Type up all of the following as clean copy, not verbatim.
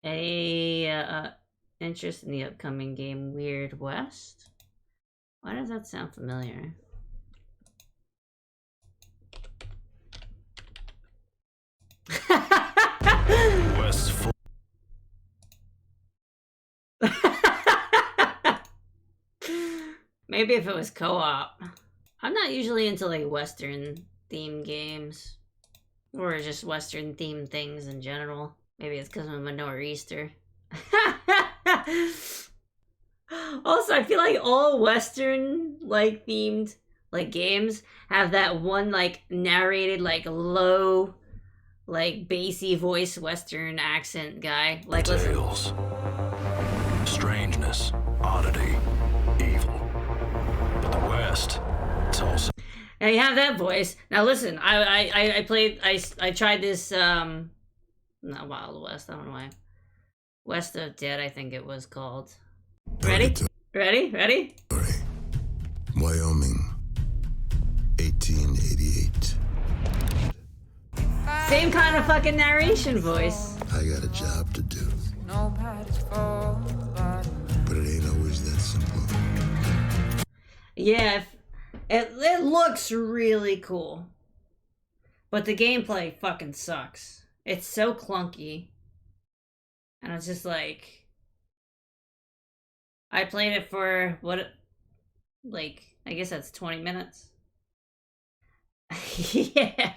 Any interest in the upcoming game Weird West? Why does that sound familiar? West. Maybe if it was co-op. I'm not usually into like Western themed games. Or just Western themed things in general. Maybe it's because I'm a nor'easter. Also, I feel like all Western like themed like games have that one like narrated like low like bassy voice Western accent guy. Like Tales, strangeness, oddity, evil. But the West, it's also. And you have that voice. Now listen, I tried this not Wild West, I don't know why. West of Dead, I think it was called. Ready? Ready? Wyoming, 1888. Same kind of fucking narration voice. I got a job to do. But it ain't always that simple. Yeah, it looks really cool. But the gameplay fucking sucks. It's so clunky. And it's just like... I played it for, like, I guess that's 20 minutes. Yeah.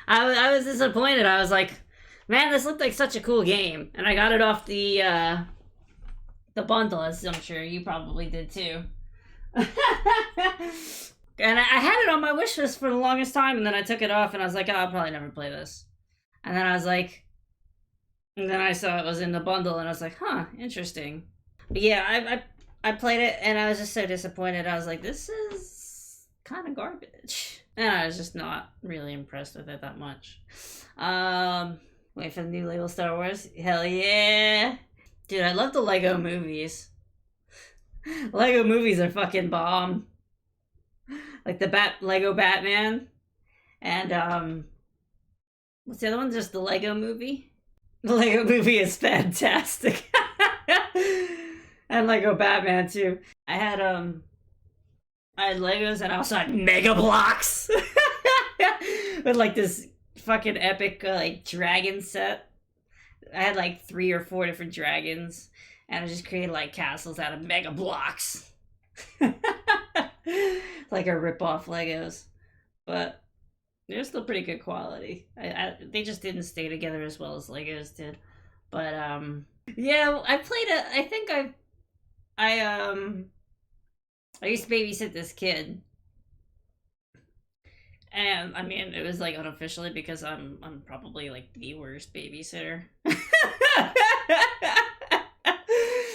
I was disappointed. I was like, man, this looked like such a cool game. And I got it off the bundle, as I'm sure you probably did too. And I had it on my wish list for the longest time, and then I took it off, and I was like, oh, I'll probably never play this. And then I was like, and then I saw it was in the bundle, and I was like, huh, interesting. But yeah, I played it, and I was just so disappointed. I was like, this is kind of garbage. And I was just not really impressed with it that much. Wait for the new Lego Star Wars. Hell yeah. Dude, I love the Lego movies. Lego movies are fucking bomb. Like the Lego Batman. And, what's the other one? Just the Lego movie? The Lego movie is fantastic. And Lego Batman, too. I had Legos, and I also had Mega Blocks. With, like, this fucking epic, like, dragon set. I had, like, 3 or 4 different dragons. And I just created, like, castles out of Mega Blocks. Like a rip-off Legos. But they're still pretty good quality. They just didn't stay together as well as Legos did. But, yeah, I played it. I think I used to babysit this kid. And, I mean, it was, like, unofficially because I'm probably, like, the worst babysitter.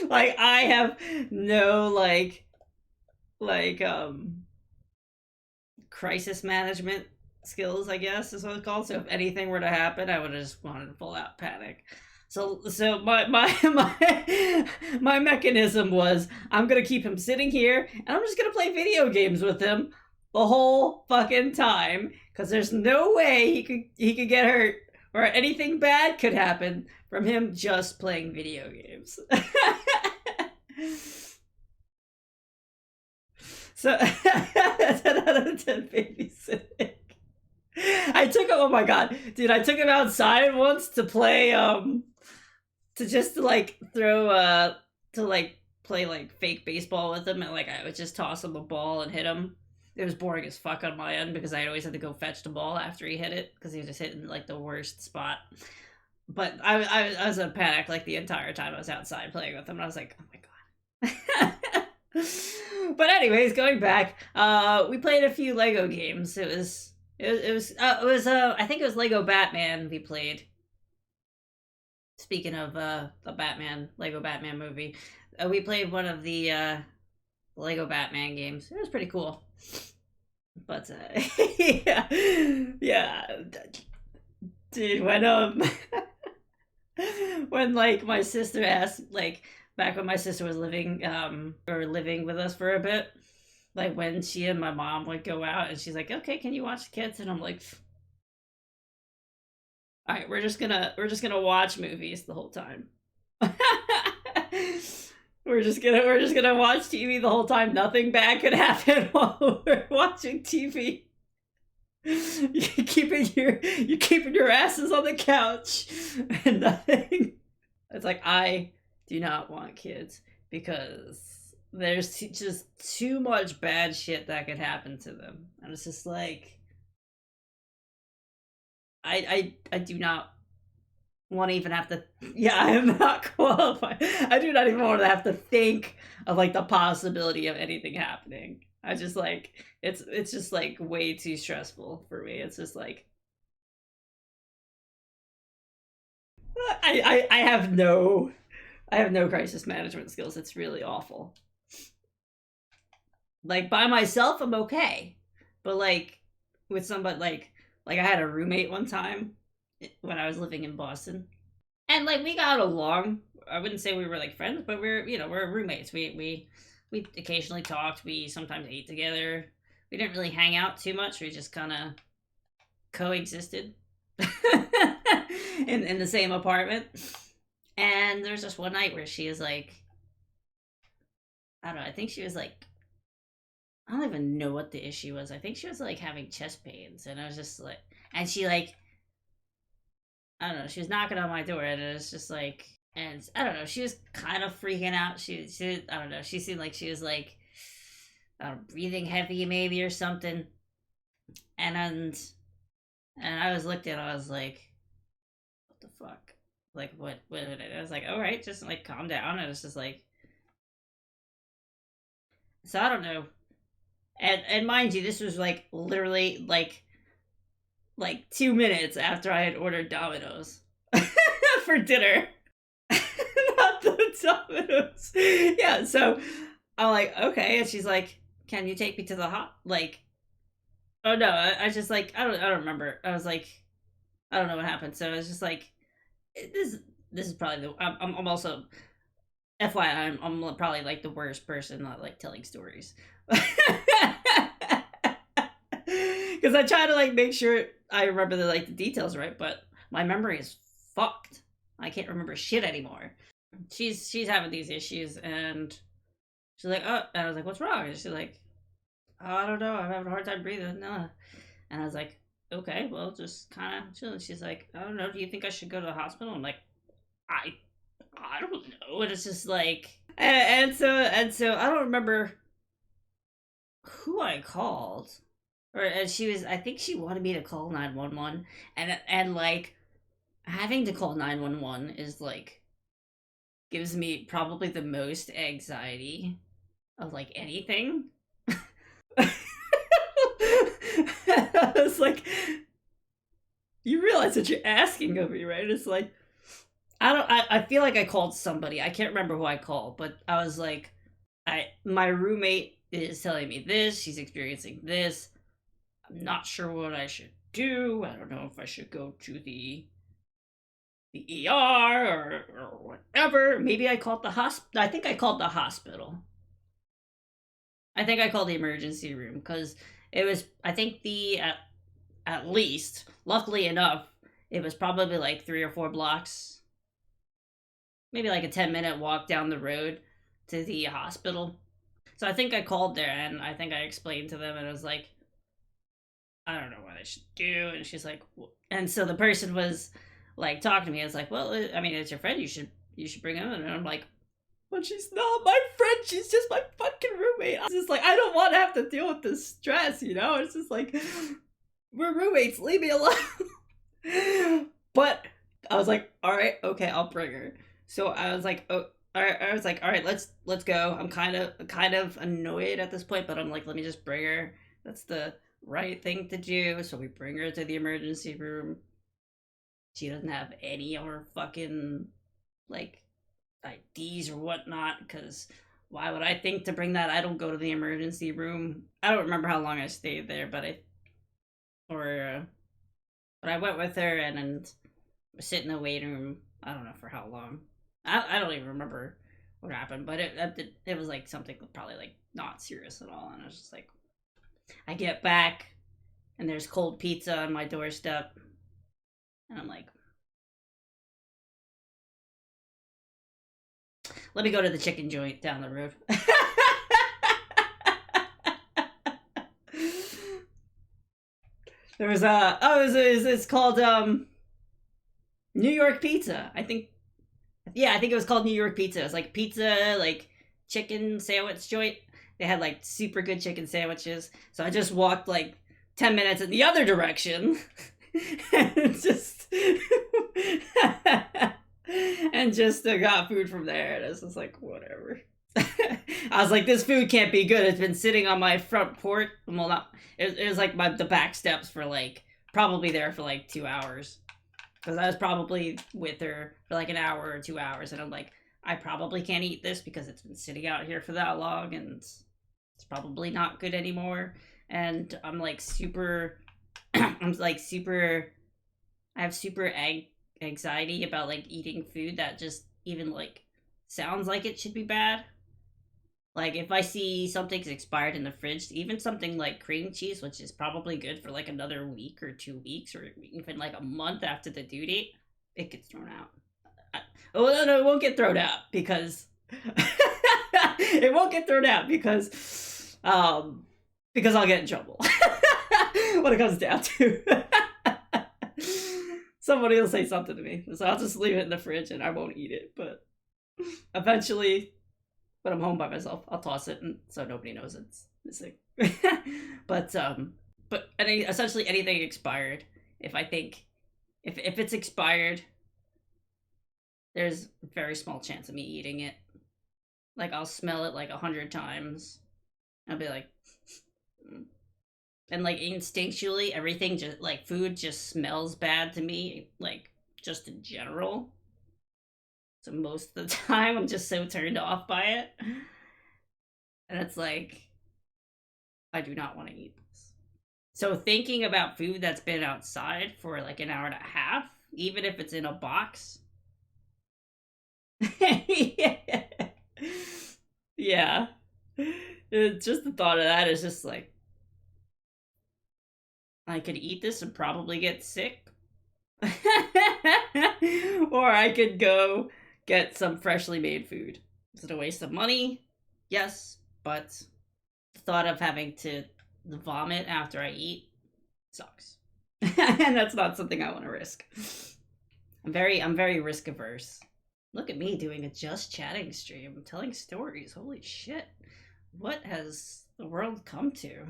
Like, I have no, like, crisis management skills, I guess, is what it's called. So if anything were to happen, I would have just wanted to full out panic. So my mechanism was, I'm gonna keep him sitting here, and I'm just gonna play video games with him the whole fucking time, because there's no way he could get hurt or anything bad could happen from him just playing video games. So that's another 10 babysitting. I took him, oh my god, dude, I took him outside once to play, to just like throw, to like play like fake baseball with him, and like I would just toss him the ball and hit him. It was boring as fuck on my end because I always had to go fetch the ball after he hit it because he was just hitting like the worst spot. But I was in a panic like the entire time I was outside playing with him, and I was like, oh my god. But anyways, going back, we played a few Lego games. It was I think it was Lego Batman we played. Speaking of the Lego Batman movie, we played one of the Lego Batman games. It was pretty cool. But yeah, dude, when like my sister asked, like back when my sister was living with us for a bit, like when she and my mom would go out, and she's like, okay, can you watch the kids? And I'm like, all right, we're just gonna watch movies the whole time. we're just gonna watch TV the whole time. Nothing bad could happen while we're watching TV. You're keeping your asses on the couch and nothing. It's like, I do not want kids because there's just too much bad shit that could happen to them, and it's just like, I do not want to even have to. Yeah, I am not qualified. I do not even want to have to think of like the possibility of anything happening. I just like, it's just like way too stressful for me. It's just like, I have no crisis management skills. It's really awful. Like by myself I'm okay, but like with somebody, like I had a roommate one time when I was living in Boston, and like we got along. I wouldn't say we were like friends, but we're roommates. We occasionally talked. We sometimes ate together. We didn't really hang out too much. We just kind of coexisted in the same apartment. And there's just one night where she was like, I don't know, I think she was like, I don't even know what the issue was. I think she was like having chest pains, and I was just like, and she like, I don't know, she was knocking on my door, and it was just like, and I don't know, she was kind of freaking out. She I don't know, she seemed like she was like, breathing heavy maybe or something, and I was looked at, I was like, what the fuck? Like, what? I was like, all right, just like calm down. And it's just like, so I don't know. And mind you, this was like literally like 2 minutes after I had ordered Domino's for dinner. Not the Domino's. Yeah, so I'm like, okay, and she's like, can you take me to the like, oh no, I just like, I don't remember. I was like, I don't know what happened. So I was just like, this is probably the, I'm also, FYI, I'm probably like the worst person at like telling stories. Because I try to like make sure I remember the like the details right, but my memory is fucked. I can't remember shit anymore. She's having these issues, and she's like, oh, and I was like, what's wrong? And she's like, oh, I don't know, I'm having a hard time breathing. No. And I was like, okay, well, just kind of chill. And she's like, I don't know, do you think I should go to the hospital? I'm like, I don't know. And it's just like, and so I don't remember who I called, or and she was, I think she wanted me to call 911, and like having to call 911 is like, gives me probably the most anxiety of like anything. I was like, you realize what you're asking of me, right? It's like, I feel like I called somebody. I can't remember who I called, but I was like, my roommate is telling me this, she's experiencing this. I'm not sure what I should do. I don't know if I should go to the ER or whatever. Maybe I called the hospital. I think I called the hospital. I think I called the emergency room because it was, I think at least, luckily enough, it was probably like 3 or 4 blocks, maybe like a 10-minute walk down the road to the hospital. So I think I called there, and I think I explained to them, and I was like, I don't know what I should do. And she's like, and so the person was like talking to me. I was like, well, I mean, it's your friend. You should bring him in. And I'm like, but she's not my friend. She's just my fucking roommate. I was just like, I don't want to have to deal with this stress, you know? It's just like, we're roommates. Leave me alone. But I was like, all right, okay, I'll bring her. So I was like, oh, all right. I was like, all right, let's go. I'm kind of annoyed at this point, but I'm like, let me just bring her. That's the right thing to do. So we bring her to the emergency room. She doesn't have any of her fucking like IDs or whatnot, because why would I think to bring that? I don't go to the emergency room. I don't remember how long I stayed there, but I went with her, and sit in the waiting room. I don't know for how long. I don't even remember what happened, but it was like something probably like not serious at all. And I was just like, I get back, and there's cold pizza on my doorstep, and I'm like, let me go to the chicken joint down the road. There was it's called New York Pizza. I think it was called New York Pizza. It's like pizza, like chicken sandwich joint. They had like super good chicken sandwiches. So I just walked like 10 minutes in the other direction and just got food from there. And it's just like, whatever. I was like, this food can't be good. It's been sitting on my front porch. Well, not. It was like the back steps for like, probably there for like 2 hours. Because I was probably with her for like an hour or 2 hours. And I'm like, I probably can't eat this because it's been sitting out here for that long. And it's probably not good anymore. And I'm like super, I have super anxiety about like eating food that just even like sounds like it should be bad. Like if I see something's expired in the fridge, even something like cream cheese, which is probably good for like another week or 2 weeks or even like a month after the due date, it gets thrown out. No, it won't get thrown out because it won't get thrown out because I'll get in trouble. What it comes down to. Somebody will say something to me, so I'll just leave it in the fridge and I won't eat it. But eventually, when I'm home by myself, I'll toss it, and so nobody knows it's missing. but essentially anything expired. If I think if it's expired, there's a very small chance of me eating it. Like I'll smell it like 100 times. I'll be like, and like instinctually, everything just like food just smells bad to me, like just in general. So most of the time, I'm just so turned off by it. And it's like, I do not want to eat this. So thinking about food that's been outside for like an hour and a half, even if it's in a box. Yeah. It's just the thought of that is just like, I could eat this and probably get sick. Or I could go get some freshly made food. Is it a waste of money? Yes, but the thought of having to vomit after I eat sucks. And that's not something I want to risk. I'm very risk averse. Look at me doing a just chatting stream. I'm telling stories. Holy shit. What has the world come to?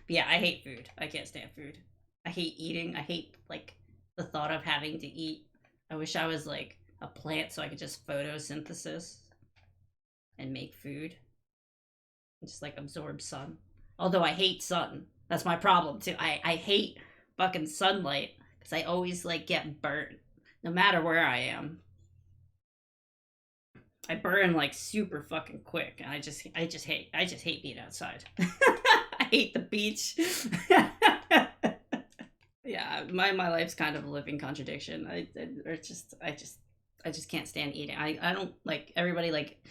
But yeah, I hate food. I can't stand food. I hate eating. I hate like the thought of having to eat. I wish I was like a plant so I could just photosynthesis and make food and just like absorb sun. Although I hate sun. That's my problem too. I hate fucking sunlight because I always like get burnt no matter where I am. I burn like super fucking quick, and I just hate being outside. I hate the beach. Yeah, my life's kind of a living contradiction. I just can't stand eating. I don't like everybody like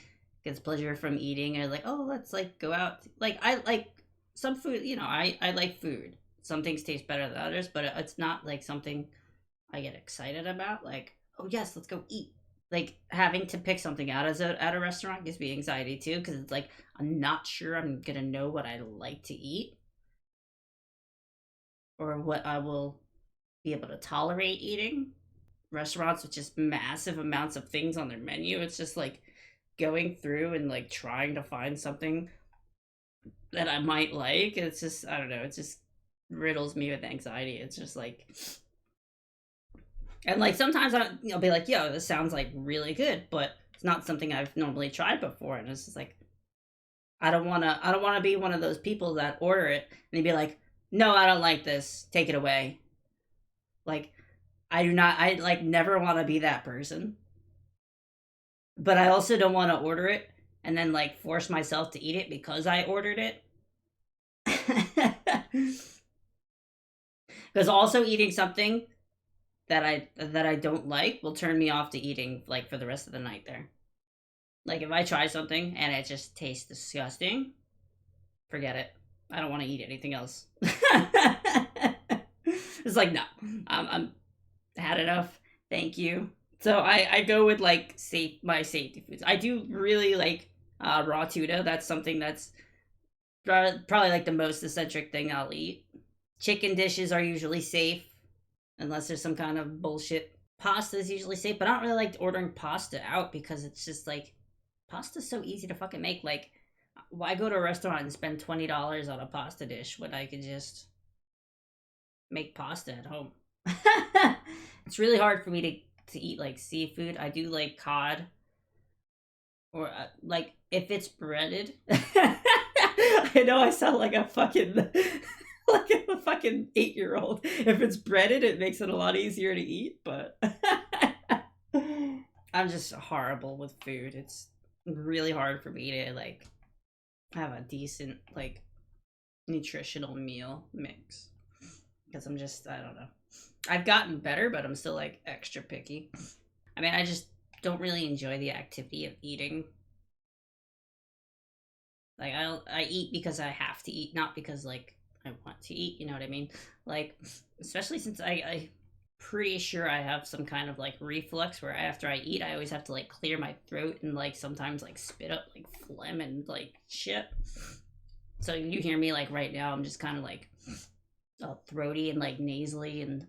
gets pleasure from eating or like, oh, let's like go out. Like I like some food, you know, I like food. Some things taste better than others, but it's not like something I get excited about. Like, oh yes, let's go eat. Like having to pick something out at a restaurant gives me anxiety too, because it's like I'm not sure I'm gonna know what I like to eat or what I will be able to tolerate eating. Restaurants with just massive amounts of things on their menu, it's just like going through and like trying to find something that I might like. It's just, I don't know, it just riddles me with anxiety. It's just like, and like sometimes I'll be like, yo, this sounds like really good, but it's not something I've normally tried before. And it's just like, I don't want to be one of those people that order it and they'd be like, no, I don't like this, take it away. Like, I like never want to be that person. But I also don't want to order it and then like force myself to eat it because I ordered it. Because also eating something that I don't like will turn me off to eating like for the rest of the night there. Like if I try something and it just tastes disgusting, forget it. I don't want to eat anything else. It's like, no, I'm had enough. Thank you So I go with like my safety foods. I do really like raw tuna. That's something that's probably like the most eccentric thing I'll eat. Chicken dishes are usually safe, unless there's some kind of bullshit. Pasta is usually safe, but I don't really like ordering pasta out because it's just like pasta's so easy to fucking make. Like, why go to a restaurant and spend $20 on a pasta dish when I could just make pasta at home? It's really hard for me to eat like seafood. I do like cod, or like if it's breaded. I know I sound like a fucking like a fucking 8-year-old. If it's breaded, it makes it a lot easier to eat, but I'm just horrible with food. It's really hard for me to like have a decent like nutritional meal mix because I'm just, I don't know. I've gotten better, but I'm still like extra picky. I mean, I just don't really enjoy the activity of eating. Like I eat because I have to eat, not because like I want to eat, you know what I mean? Like, especially since I pretty sure I have some kind of like reflux where after I eat I always have to like clear my throat and like sometimes like spit up like phlegm and like shit. So you hear me like right now, I'm just kind of like all throaty and like nasally and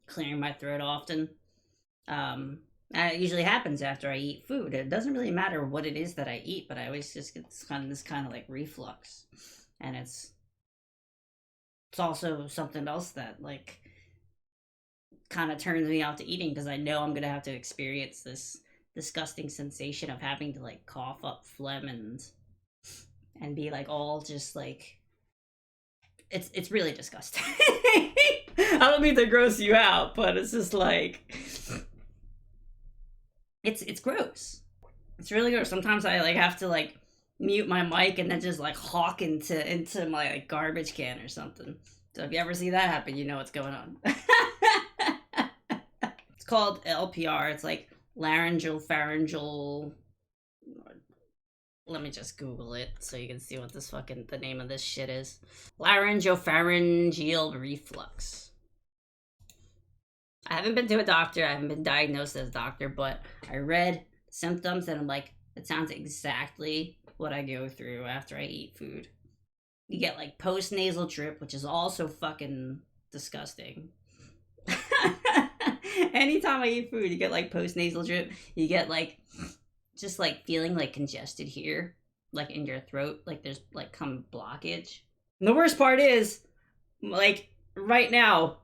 clearing my throat often. It usually happens after I eat food. It doesn't really matter what it is that I eat, but I always just get this kind of like reflux, and it's also something else that like kind of turns me off to eating because I know I'm gonna have to experience this disgusting sensation of having to like cough up phlegm and be like all just like it's really disgusting. I don't mean to gross you out, but it's just like it's gross. It's really gross. Sometimes I like have to like mute my mic and then just like hawk into my like garbage can or something. So if you ever see that happen, you know what's going on. It's called LPR. It's like laryngeal pharyngeal. Let me just Google it so you can see what the name of this shit is. Laryngopharyngeal reflux. I haven't been to a doctor. I haven't been diagnosed as a doctor, but I read symptoms and I'm like, it sounds exactly what I go through after I eat food. You get like post-nasal drip, which is also fucking disgusting. Anytime I eat food, you get like post-nasal drip. You get like just like feeling like congested here, like in your throat, like there's like some blockage. And the worst part is, like right now,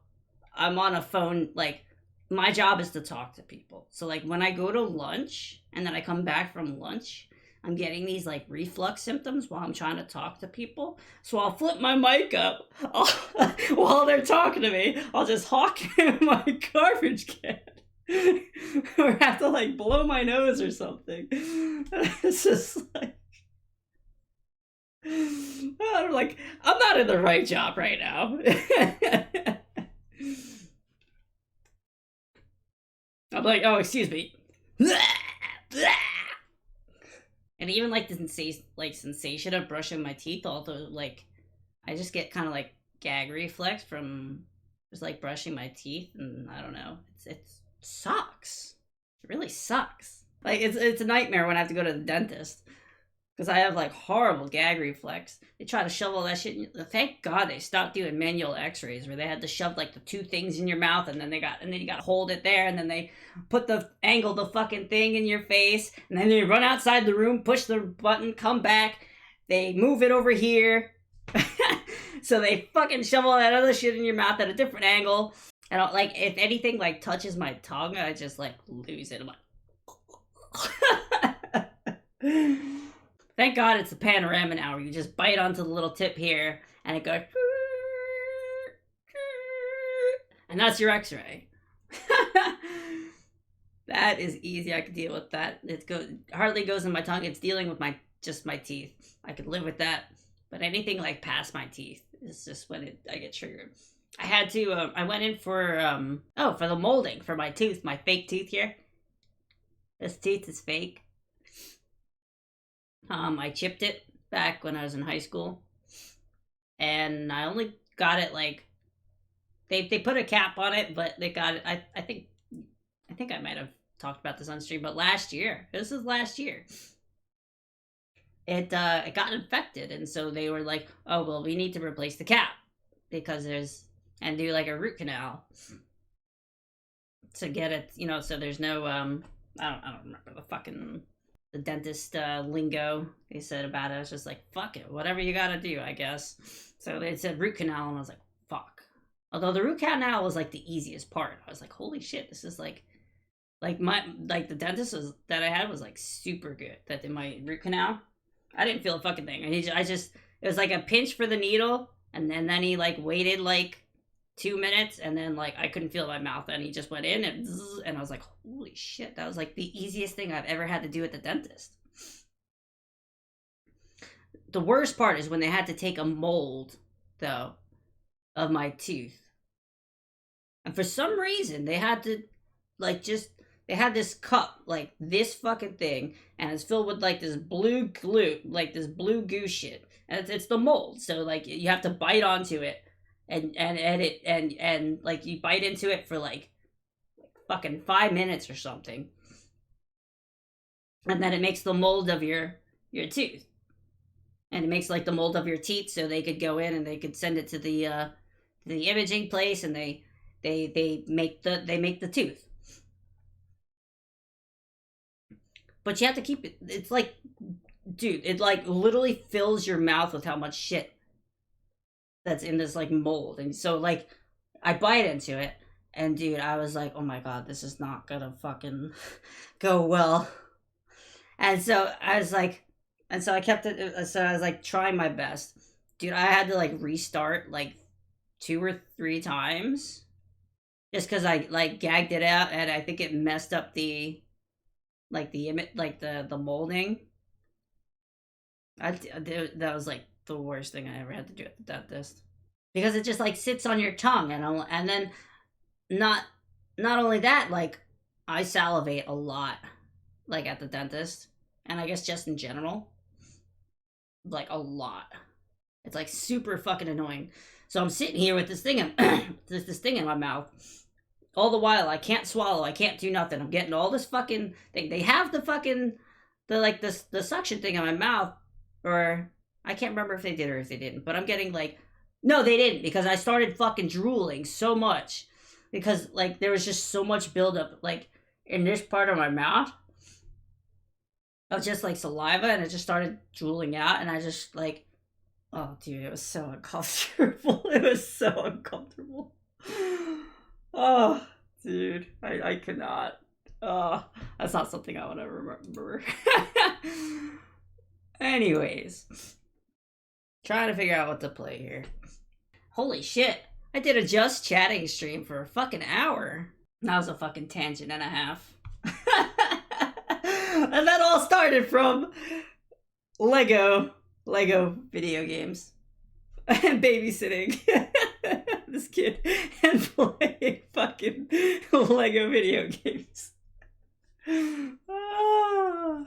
I'm on a phone. Like my job is to talk to people. So like when I go to lunch and then I come back from lunch, I'm getting these like reflux symptoms while I'm trying to talk to people. So I'll flip my mic up while they're talking to me. I'll just hawk in my garbage can. Or have to like blow my nose or something. It's just like I'm like, I'm not in the right job right now. I'm like, oh, excuse me. And even like the sensation of brushing my teeth, although like I just get kind of like gag reflex from just like brushing my teeth, and I don't know, it sucks. It really sucks. Like it's a nightmare when I have to go to the dentist because I have like horrible gag reflex. They try to shove all that shit in. Thank God they stopped doing manual X-rays where they had to shove like the two things in your mouth and then you got to hold it there and then they put the fucking thing in your face and then they run outside the room, push the button, come back, they move it over here. So they fucking shove all that other shit in your mouth at a different angle. And like if anything like touches my tongue, I just like lose it. I'm like thank God it's a panorama now where you just bite onto the little tip here and it goes and that's your X-ray. That is easy. I could deal with that. Hardly goes in my tongue. It's dealing with my teeth. I could live with that. But anything like past my teeth is just when I get triggered. I had to I went in for for the molding for my tooth, my fake tooth here. This tooth is fake. I chipped it back when I was in high school, and I only got it like they put a cap on it, but they got it. I think think I might have talked about this on stream, but last year, this is last year, it got infected, and so they were like, oh, well, we need to replace the cap because and do like a root canal to get it, so there's no, I don't remember the dentist lingo they said about it. I was just like, fuck it, whatever you gotta do, I guess. So they said root canal, and I was like, fuck. Although the root canal was like the easiest part. I was like, holy shit, this is like the dentist that I had was like super good. That in my root canal, I didn't feel a fucking thing. It was like a pinch for the needle, and then he like waited like 2 minutes, and then like I couldn't feel my mouth, and he just went in and I was like, holy shit, that was like the easiest thing I've ever had to do at the dentist. The worst part is when they had to take a mold, though, of my tooth. And for some reason, they had to, like, they had this cup, like, this fucking thing, and it's filled with, like, this blue glue, like, this blue goo shit. And it's the mold, so, like, you have to bite onto it, and like, you bite into it for, like fucking 5 minutes or something. And then it makes the mold of your tooth. And it makes like the mold of your teeth, so they could go in and they could send it to the imaging place, and they make the tooth. But you have to keep it. It's like, dude, it like literally fills your mouth with how much shit that's in this like mold. And so like I bite into it, and dude, I was like, oh my god, this is not gonna fucking go well. And so I was like, and so I kept it, so I was like trying my best. Dude, I had to like restart like 2 or 3 times just because I like gagged it out, and I think it messed up the molding. That was like the worst thing I ever had to do at the dentist, because it just like sits on your tongue, and then not only that, like I salivate a lot, like at the dentist, and I guess just in general, like a lot. It's like super fucking annoying. So I'm sitting here with this thing this thing in my mouth. All the while, I can't swallow. I can't do nothing. I'm getting all this fucking thing. They have the suction thing in my mouth, or I can't remember if they did or if they didn't. But I'm getting like, no, they didn't, because I started fucking drooling so much, because like there was just so much buildup like in this part of my mouth of just like saliva, and it just started drooling out, and I just like, oh dude, it was so uncomfortable. It was so uncomfortable. Oh, dude, I cannot. Oh, that's not something I want to remember. Anyways, trying to figure out what to play here. Holy shit, I did a just chatting stream for a fucking hour. That was a fucking tangent and a half. And that all started from Lego video games and babysitting this kid and playing fucking Lego video games. Ah.